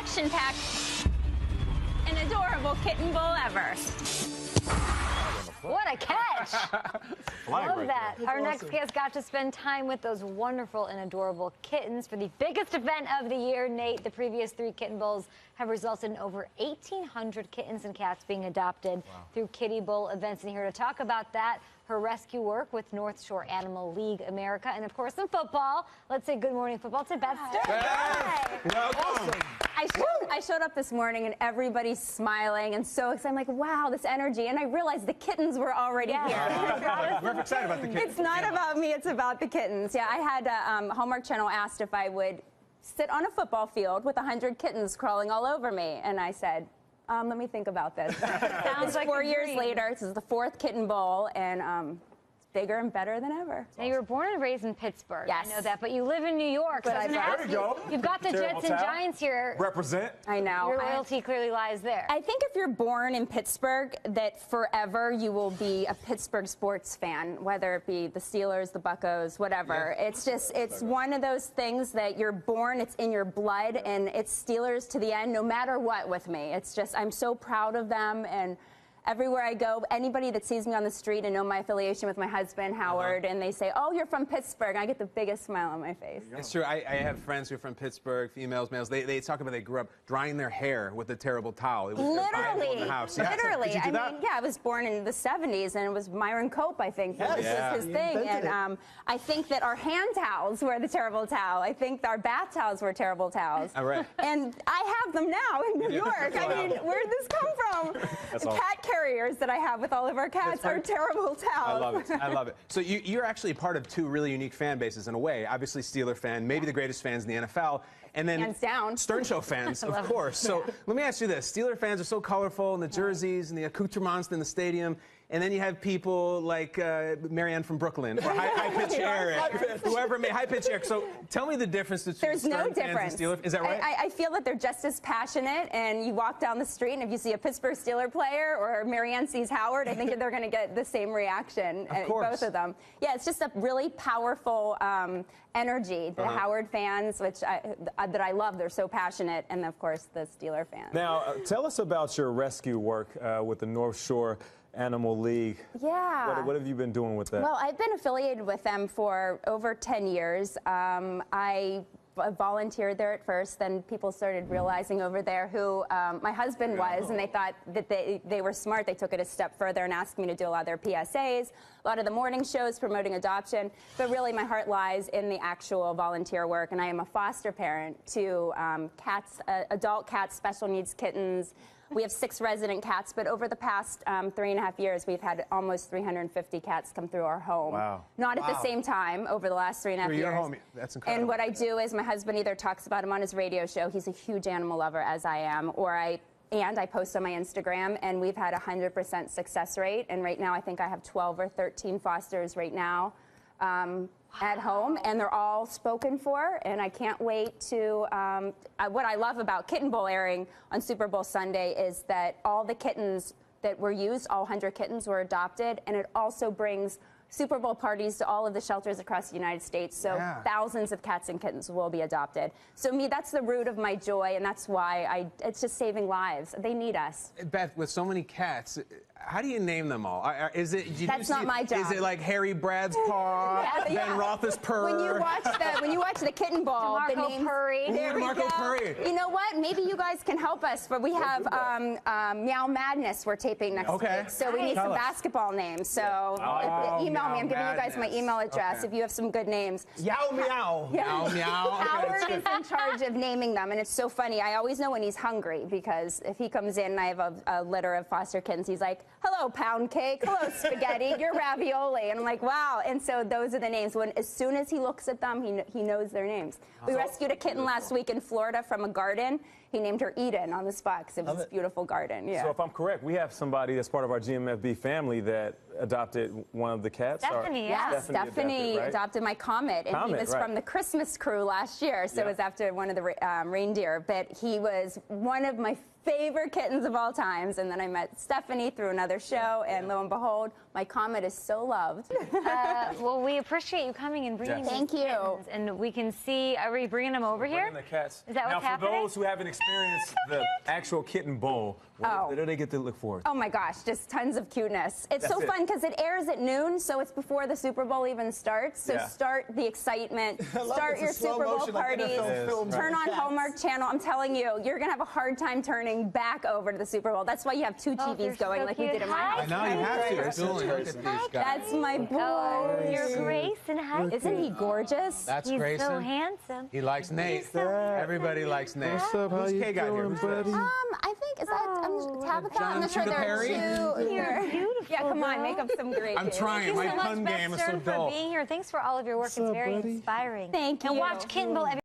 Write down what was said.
action-packed and adorable kitten bowl ever. What a catch! Love that. Our next guest got to spend time with those wonderful and adorable kittens for the biggest event of the year. Nate, the previous 3 Kitten Bowls have resulted in over 1,800 kittens and cats being adopted through Kitten Bowl events. And here to talk about that, her rescue work with North Shore Animal League America, and of course in football. Let's say good morning football to Beth Stern. Hi. Welcome. I showed up this morning and everybody's smiling and so excited. I'm like, wow, this energy. And I realized the kittens were already here. We're excited about the kittens. It's not about me, it's about the kittens. Yeah, I had Hallmark Channel asked if I would sit on a football field with 100 kittens crawling all over me. And I said, let me think about this. Sounds like 4 years later. This is the 4th Kitten Bowl, and it's bigger and better than ever. Now, you were born and raised in Pittsburgh. Yes. I know that, but you live in New York. But so there you go. You've got the Terrible Jets and town. Giants here. Represent. I know. Your loyalty clearly lies there. I think if you're born in Pittsburgh, that forever you will be a Pittsburgh sports fan, whether it be the Steelers, the Buccos, whatever. Yeah. It's one of those things that you're born, it's in your blood, and it's Steelers to the end, no matter what with me. It's just, I'm so proud of them, and everywhere I go, anybody that sees me on the street and know my affiliation with my husband, Howard, and they say, oh, you're from Pittsburgh, I get the biggest smile on my face. It's true. I have friends who are from Pittsburgh, females, males. They talk about they grew up drying their hair with a terrible towel. It was Literally. in the house. Yeah. Literally. Did you do I mean, yeah, I was born in the 70s, and it was Myron Cope, I think, that was his thing. And I think that our hand towels were the terrible towel. I think our bath towels were terrible towels. All right. And I have them now in New York. I mean, where did this come from? The cat carriers that I have with all of our cats are terrible towels. I love it. I love it. So you're actually part of 2 really unique fan bases in a way. Obviously, Steeler fan, maybe the greatest fans in the NFL. And then hands down. Stern Show fans, of course. So let me ask you this. Steeler fans are so colorful in the jerseys and the accoutrements in the stadium. And then you have people like Marianne from Brooklyn or High Pitch Eric, whoever made High Pitch Eric. So tell me the difference between There's Stern no fans difference. and Steeler. Is that right? I feel that they're just as passionate, and you walk down the street, and if you see a Pittsburgh Steeler player or Marianne sees Howard, I think that they're going to get the same reaction, both of them. Yeah, it's just a really powerful energy. The Howard fans, which that I love, they're so passionate, and of course the Steeler fans. Now, tell us about your rescue work with the North Shore Animal League. Yeah. What have you been doing with that? Well, I've been affiliated with them for over 10 years. I volunteered there at first, then people started realizing over there who my husband was, and they thought that they were smart. They took it a step further and asked me to do a lot of their PSAs, a lot of the morning shows promoting adoption, but really my heart lies in the actual volunteer work, and I am a foster parent to cats, adult cats, special needs kittens. We have 6 resident cats, but over the past 3.5 years, we've had almost 350 cats come through our home. Wow. Not at the same time over the last 3.5 years. Your home. That's incredible. And what I do is my husband either talks about him on his radio show. He's a huge animal lover, as I am, or I post on my Instagram, and we've had a 100% success rate. And right now, I think I have 12 or 13 fosters right now. At home, and they're all spoken for, and I can't wait to, what I love about Kitten Bowl airing on Super Bowl Sunday is that all the kittens that were used, all 100 kittens were adopted, and it also brings Super Bowl parties to all of the shelters across the United States, so thousands of cats and kittens will be adopted. So me, that's the root of my joy, and that's why it's just saving lives. They need us. Beth, with so many cats, how do you name them all? That's not my job. Is it like Harry Brad's Paw, Ben Roethlisberger? When you watch the Kitten Bowl, the Marco names, Purry. There we Marco go. Purry. You know what? Maybe you guys can help us, but we have Meow Madness we're taping next week, so we need some basketball names. So email me. I'm giving you guys my email address if you have some good names. Yow meow. Meow meow. Howard is in charge of naming them, and it's so funny. I always know when he's hungry, because if he comes in and I have a litter of foster kittens, he's like, hello, pound cake. Hello, spaghetti. You're ravioli. And I'm like, wow. And so those are the names. As soon as he looks at them, he knows their names. We rescued a kitten last week in Florida from a garden. He named her Eden on the spot because it was this beautiful garden. Yeah. So if I'm correct, we have somebody that's part of our GMFB family that adopted one of the cats. Stephanie, yeah. Yes, Stephanie adopted my Comet, and he was from the Christmas crew last year, so it was after one of the reindeer. But he was one of my favorite kittens of all times, and then I met Stephanie through another show, and lo and behold, my Comet is so loved. Well, we appreciate you coming and bringing these kittens, and we can see, are we bringing them over here? The cats. Is that what's happening? Now, for those who haven't experienced the actual Kitten Bowl, what do they get to look forward to? Oh my gosh, just tons of cuteness. It's so fun because it airs at noon, so it's before the Super Bowl even starts. So start the excitement, start your Super Bowl parties, turn on Hallmark Channel. I'm telling you, you're going to have a hard time turning back over to the Super Bowl. That's why you have two TVs going like we did in my house. I know, you have to. Look at these guys. That's my boy. Oh, you're Grayson. Hi. Isn't he gorgeous? That's He's Grayson. so handsome. He likes Nate. Everybody likes Nate. What's up? How Who's you K guy here? doing, Who's buddy? this? I think, is that Tabitha? John I'm not sure Tudor there are Perry? two. You're beautiful. Yeah, come on, make up some great I'm trying. Thank My you so pun much, game Beth is so Stern, dull. for being here. Thanks for all of your work. It's very inspiring. Thank you. And watch Kitten Bowl every